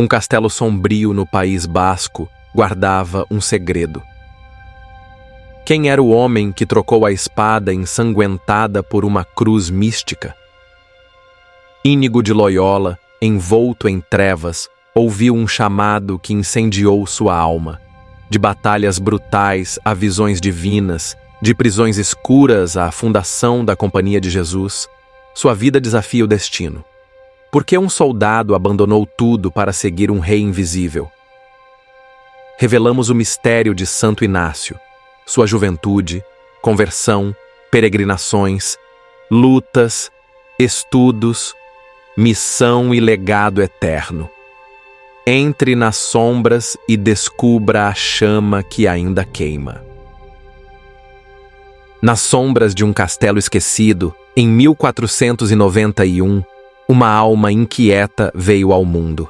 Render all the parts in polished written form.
Um castelo sombrio no País Basco guardava um segredo. Quem era o homem que trocou a espada ensanguentada por uma cruz mística? Íñigo de Loyola, envolto em trevas, ouviu um chamado que incendiou sua alma. De batalhas brutais a visões divinas, de prisões escuras à fundação da Companhia de Jesus, sua vida desafia o destino. Por que um soldado abandonou tudo para seguir um rei invisível? Revelamos o mistério de Santo Inácio, sua juventude, conversão, peregrinações, lutas, estudos, missão e legado eterno. Entre nas sombras e descubra a chama que ainda queima. Nas sombras de um castelo esquecido, em 1491, uma alma inquieta veio ao mundo.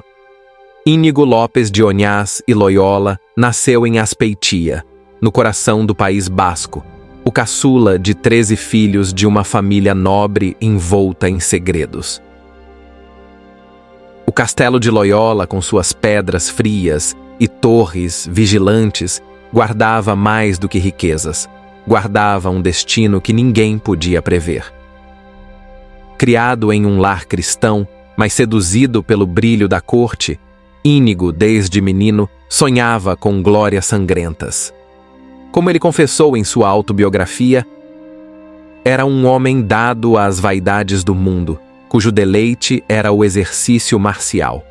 Íñigo Lopes de Oñás y Loyola nasceu em Azpeitia, no coração do País Basco, o caçula de 13 filhos de uma família nobre envolta em segredos. O castelo de Loyola, com suas pedras frias e torres vigilantes, guardava mais do que riquezas. Guardava um destino que ninguém podia prever. Criado em um lar cristão, mas seduzido pelo brilho da corte, Íñigo, desde menino, sonhava com glórias sangrentas. Como ele confessou em sua autobiografia, era um homem dado às vaidades do mundo, cujo deleite era o exercício marcial.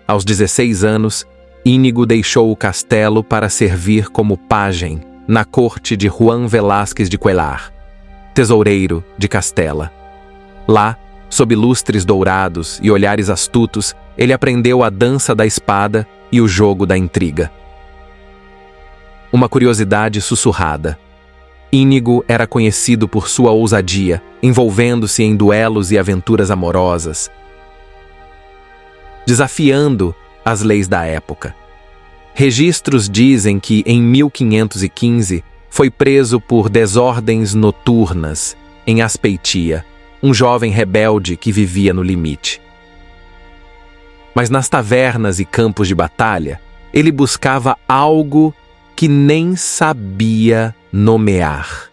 Aos 16 anos, Íñigo deixou o castelo para servir como pajem na corte de Juan Velázquez de Cuéllar, tesoureiro de Castela. Lá, sob lustres dourados e olhares astutos, ele aprendeu a dança da espada e o jogo da intriga. Uma curiosidade sussurrada. Íñigo era conhecido por sua ousadia, envolvendo-se em duelos e aventuras amorosas, desafiando as leis da época. Registros dizem que, em 1515, foi preso por desordens noturnas, em Azpeitia, um jovem rebelde que vivia no limite. Mas nas tavernas e campos de batalha, ele buscava algo que nem sabia nomear.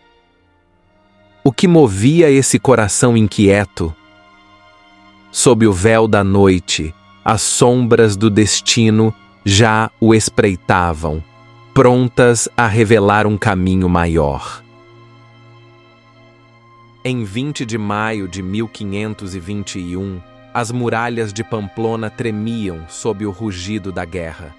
O que movia esse coração inquieto? Sob o véu da noite, as sombras do destino já o espreitavam, prontas a revelar um caminho maior. Em 20 de maio de 1521, as muralhas de Pamplona tremiam sob o rugido da guerra.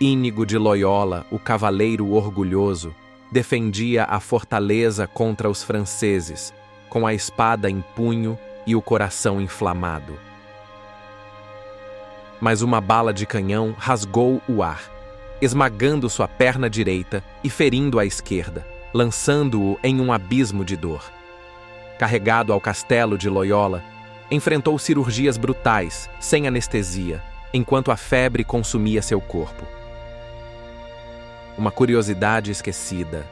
Íñigo de Loyola, o cavaleiro orgulhoso, defendia a fortaleza contra os franceses, com a espada em punho e o coração inflamado. Mas uma bala de canhão rasgou o ar, esmagando sua perna direita e ferindo a esquerda, lançando-o em um abismo de dor. Carregado ao castelo de Loyola, enfrentou cirurgias brutais, sem anestesia, enquanto a febre consumia seu corpo. Uma curiosidade esquecida.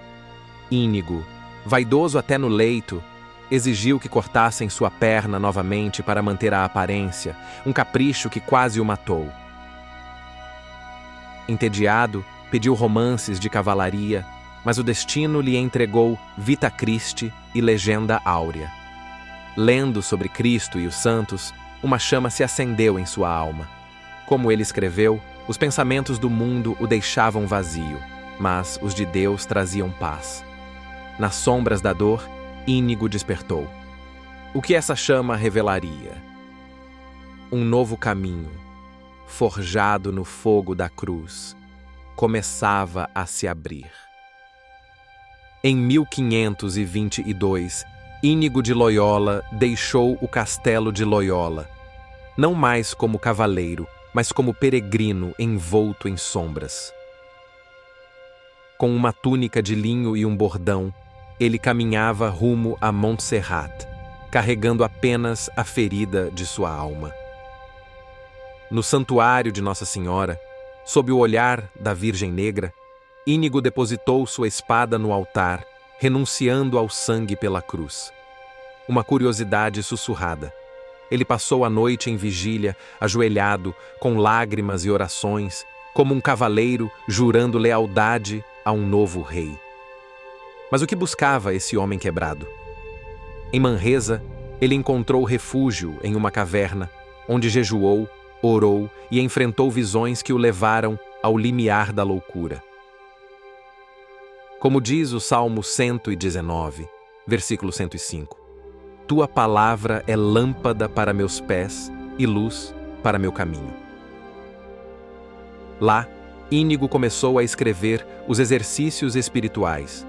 Íñigo, vaidoso até no leito, exigiu que cortassem sua perna novamente para manter a aparência, um capricho que quase o matou. Entediado, pediu romances de cavalaria, mas o destino lhe entregou Vita Christi e Legenda Áurea. Lendo sobre Cristo e os santos, uma chama se acendeu em sua alma. Como ele escreveu, os pensamentos do mundo o deixavam vazio, mas os de Deus traziam paz. Nas sombras da dor, Íñigo despertou. O que essa chama revelaria? Um novo caminho, forjado no fogo da cruz, começava a se abrir. Em 1522, Íñigo de Loyola deixou o castelo de Loyola, não mais como cavaleiro, mas como peregrino envolto em sombras. Com uma túnica de linho e um bordão, ele caminhava rumo a Montserrat, carregando apenas a ferida de sua alma. No santuário de Nossa Senhora, sob o olhar da Virgem Negra, Íñigo depositou sua espada no altar, renunciando ao sangue pela cruz. Uma curiosidade sussurrada. Ele passou a noite em vigília, ajoelhado, com lágrimas e orações, como um cavaleiro jurando lealdade a um novo rei. Mas o que buscava esse homem quebrado? Em Manresa, ele encontrou refúgio em uma caverna, onde jejuou, orou e enfrentou visões que o levaram ao limiar da loucura. Como diz o Salmo 119, versículo 105, Tua palavra é lâmpada para meus pés e luz para meu caminho. Lá, Íñigo começou a escrever os exercícios espirituais.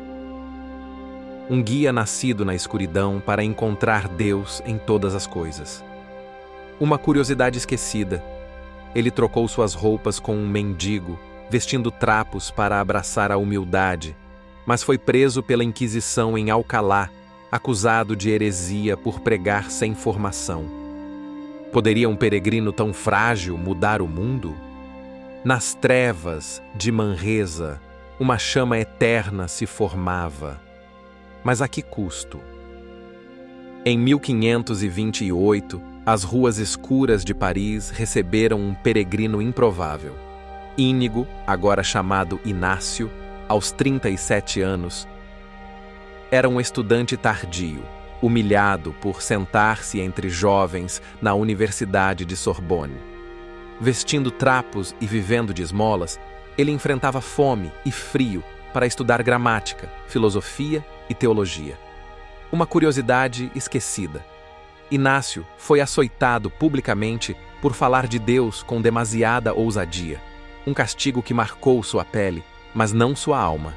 Um guia nascido na escuridão para encontrar Deus em todas as coisas. Uma curiosidade esquecida. Ele trocou suas roupas com um mendigo, vestindo trapos para abraçar a humildade, mas foi preso pela Inquisição em Alcalá, acusado de heresia por pregar sem formação. Poderia um peregrino tão frágil mudar o mundo? Nas trevas de Manresa, uma chama eterna se formava. Mas a que custo? Em 1528, as ruas escuras de Paris receberam um peregrino improvável. Íñigo, agora chamado Inácio, aos 37 anos, era um estudante tardio, humilhado por sentar-se entre jovens na Universidade de Sorbonne. Vestindo trapos e vivendo de esmolas, ele enfrentava fome e frio para estudar gramática, filosofia e teologia. Uma curiosidade esquecida. Inácio foi açoitado publicamente por falar de Deus com demasiada ousadia. Um castigo que marcou sua pele, mas não sua alma.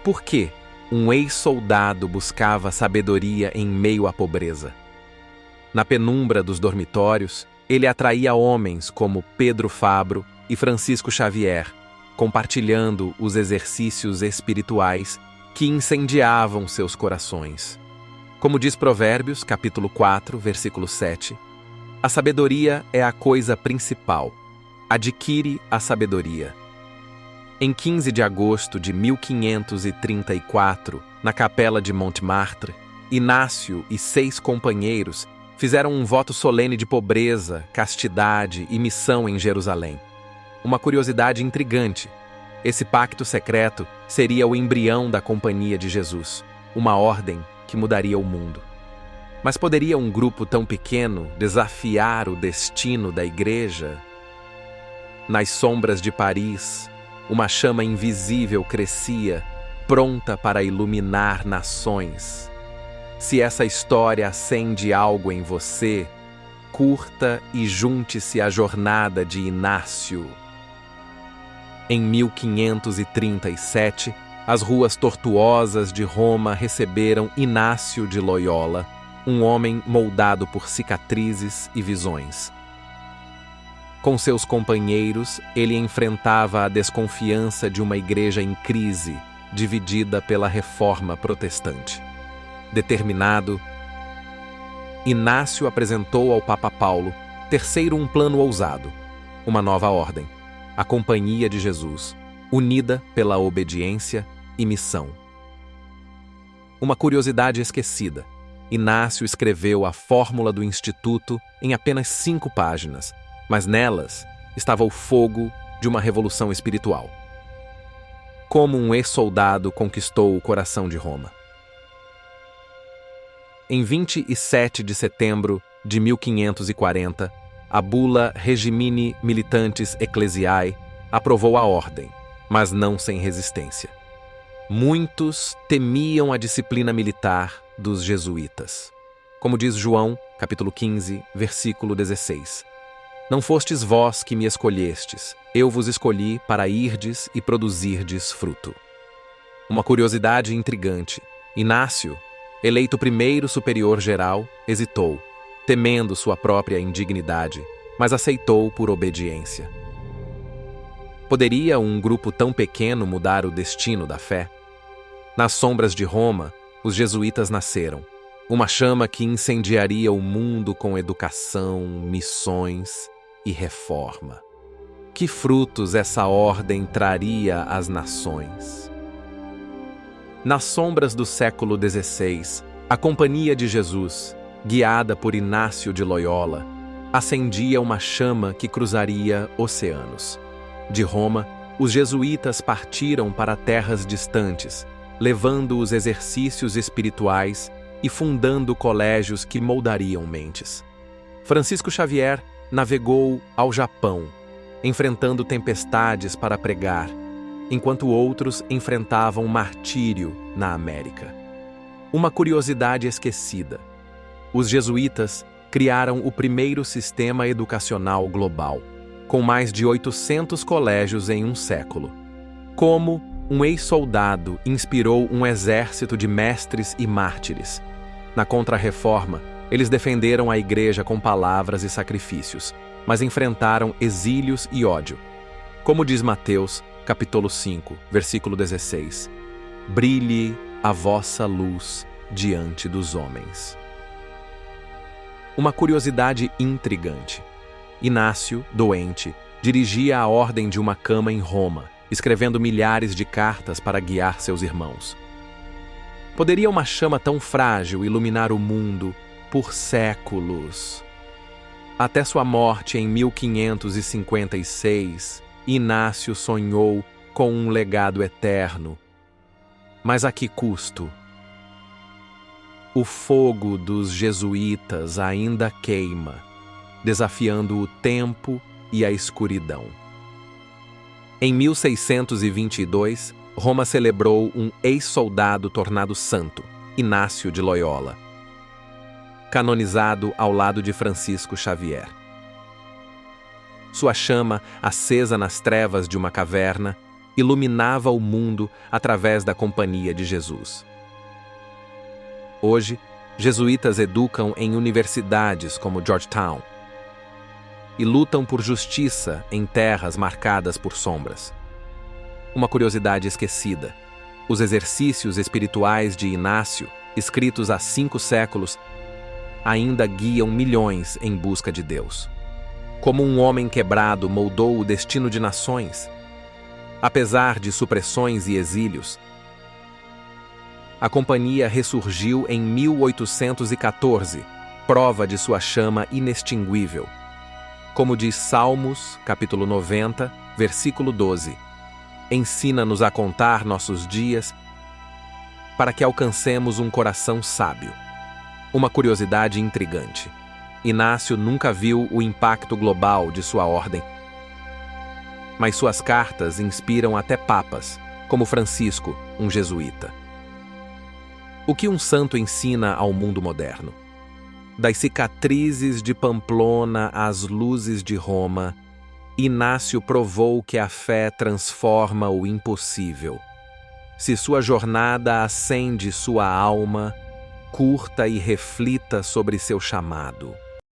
Por que um ex-soldado buscava sabedoria em meio à pobreza? Na penumbra dos dormitórios, ele atraía homens como Pedro Fabro e Francisco Xavier, compartilhando os exercícios espirituais que incendiavam seus corações. Como diz Provérbios, capítulo 4, versículo 7, a sabedoria é a coisa principal. Adquire a sabedoria. Em 15 de agosto de 1534, na capela de Montmartre, Inácio e 6 companheiros fizeram um voto solene de pobreza, castidade e missão em Jerusalém. Uma curiosidade intrigante. Esse pacto secreto seria o embrião da Companhia de Jesus, uma ordem que mudaria o mundo. Mas poderia um grupo tão pequeno desafiar o destino da Igreja? Nas sombras de Paris, uma chama invisível crescia, pronta para iluminar nações. Se essa história acende algo em você, curta e junte-se à jornada de Inácio. Em 1537, as ruas tortuosas de Roma receberam Inácio de Loyola, um homem moldado por cicatrizes e visões. Com seus companheiros, ele enfrentava a desconfiança de uma igreja em crise, dividida pela reforma protestante. Determinado, Inácio apresentou ao Papa Paulo III um plano ousado, uma nova ordem, a Companhia de Jesus, unida pela obediência e missão. Uma curiosidade esquecida. Inácio escreveu a fórmula do Instituto em apenas 5 páginas, mas nelas estava o fogo de uma revolução espiritual. Como um ex-soldado conquistou o coração de Roma. Em 27 de setembro de 1540, a bula Regimini Militantes Ecclesiae aprovou a ordem, mas não sem resistência. Muitos temiam a disciplina militar dos jesuítas. Como diz João, capítulo 15, versículo 16. Não fostes vós que me escolhestes, eu vos escolhi para irdes e produzirdes fruto. Uma curiosidade intrigante. Inácio, eleito primeiro superior geral, hesitou, temendo sua própria indignidade, mas aceitou por obediência. Poderia um grupo tão pequeno mudar o destino da fé? Nas sombras de Roma, os jesuítas nasceram, uma chama que incendiaria o mundo com educação, missões e reforma. Que frutos essa ordem traria às nações? Nas sombras do século XVI, a Companhia de Jesus, guiada por Inácio de Loyola, acendia uma chama que cruzaria oceanos. De Roma, os jesuítas partiram para terras distantes, levando os exercícios espirituais e fundando colégios que moldariam mentes. Francisco Xavier navegou ao Japão, enfrentando tempestades para pregar, enquanto outros enfrentavam martírio na América. Uma curiosidade esquecida: os jesuítas criaram o primeiro sistema educacional global, com mais de 800 colégios em um século. Como um ex-soldado inspirou um exército de mestres e mártires. Na Contra-Reforma, eles defenderam a igreja com palavras e sacrifícios, mas enfrentaram exílios e ódio. Como diz Mateus, capítulo 5, versículo 16: brilhe a vossa luz diante dos homens. Uma curiosidade intrigante: Inácio, doente, dirigia a ordem de uma cama em Roma, escrevendo milhares de cartas para guiar seus irmãos. Poderia uma chama tão frágil iluminar o mundo por séculos? Até sua morte em 1556, Inácio sonhou com um legado eterno. Mas a que custo? O fogo dos jesuítas ainda queima, desafiando o tempo e a escuridão. Em 1622, Roma celebrou um ex-soldado tornado santo, Inácio de Loyola, canonizado ao lado de Francisco Xavier. Sua chama, acesa nas trevas de uma caverna, iluminava o mundo através da companhia de Jesus. Hoje, jesuítas educam em universidades como Georgetown e lutam por justiça em terras marcadas por sombras. Uma curiosidade esquecida: os exercícios espirituais de Inácio, escritos há 5 séculos, ainda guiam milhões em busca de Deus. Como um homem quebrado moldou o destino de nações, apesar de supressões e exílios. A companhia ressurgiu em 1814, prova de sua chama inextinguível. Como diz Salmos, capítulo 90, versículo 12: ensina-nos a contar nossos dias para que alcancemos um coração sábio. Uma curiosidade intrigante: Inácio nunca viu o impacto global de sua ordem, mas suas cartas inspiram até papas, como Francisco, um jesuíta. O que um santo ensina ao mundo moderno? Das cicatrizes de Pamplona às luzes de Roma, Inácio provou que a fé transforma o impossível. Se sua jornada acende sua alma, curta e reflita sobre seu chamado.